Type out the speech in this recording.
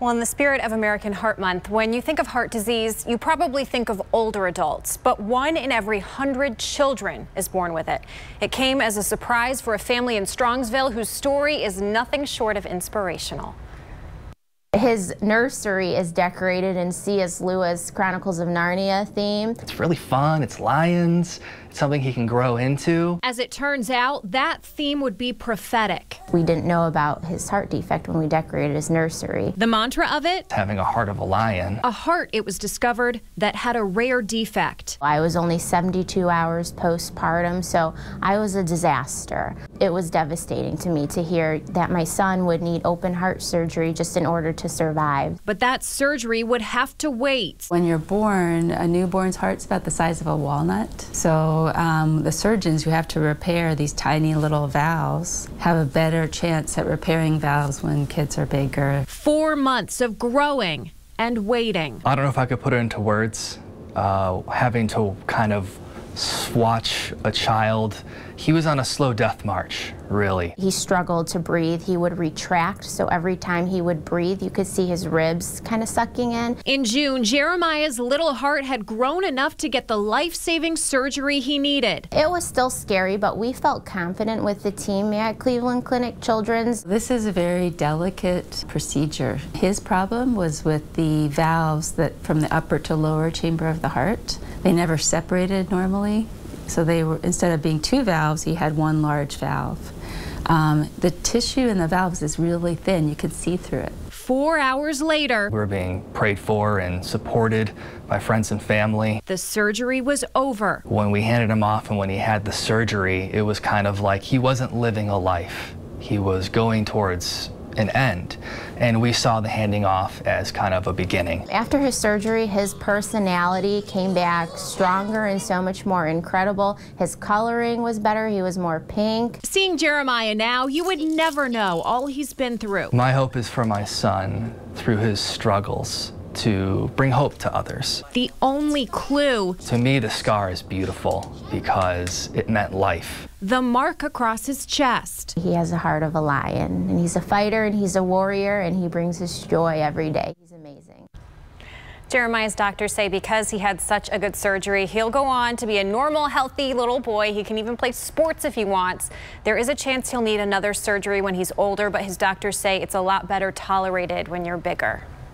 Well, in the spirit of American Heart Month, when you think of heart disease, you probably think of older adults, but 1 in every 100 children is born with it. It came as a surprise for a family in Strongsville whose story is nothing short of inspirational. His nursery is decorated in C.S. Lewis' Chronicles of Narnia theme. It's really fun, it's lions, it's something he can grow into. As it turns out, that theme would be prophetic. We didn't know about his heart defect when we decorated his nursery. The mantra of it? Having a heart of a lion. A heart, it was discovered, that had a rare defect. I was only 72 hours postpartum, so I was a disaster. It was devastating to me to hear that my son would need open heart surgery just in order to survive. But that surgery would have to wait. When you're born, a newborn's heart's about the size of a walnut. So the surgeons who have to repair these tiny little valves have a better chance at repairing valves when kids are bigger. 4 months of growing and waiting. I don't know if I could put it into words. Having to kind of watch a child. He was on a slow death march, really. He struggled to breathe. He would retract, so every time he would breathe, you could see his ribs kind of sucking in. In June, Jeremiah's little heart had grown enough to get the life-saving surgery he needed. It was still scary, but we felt confident with the team at Cleveland Clinic Children's. This is a very delicate procedure. His problem was with the valves that from the upper to lower chamber of the heart. They never separated normally. So they were, instead of being 2 valves, he had 1 large valve. The tissue in the valves is really thin. You can see through it. 4 hours later, We were being prayed for and supported by friends and family. the surgery was over. When we handed him off and when he had the surgery, it was kind of like he wasn't living a life. He was going towards an end, and we saw the handing off as kind of a beginning. After his surgery, his personality came back stronger and so much more incredible. His coloring was better, he was more pink. Seeing Jeremiah now, you would never know all he's been through. My hope is for my son, through his struggles, to bring hope to others. The only clue, To me, the scar is beautiful because it meant life. the mark across his chest. He has a heart of a lion, and he's a fighter, and he's a warrior, and he brings us joy every day. He's amazing. Jeremiah's doctors say because he had such a good surgery, he'll go on to be a normal, healthy little boy. He can even play sports if he wants. There is a chance he'll need another surgery when he's older, but his doctors say it's a lot better tolerated when you're bigger.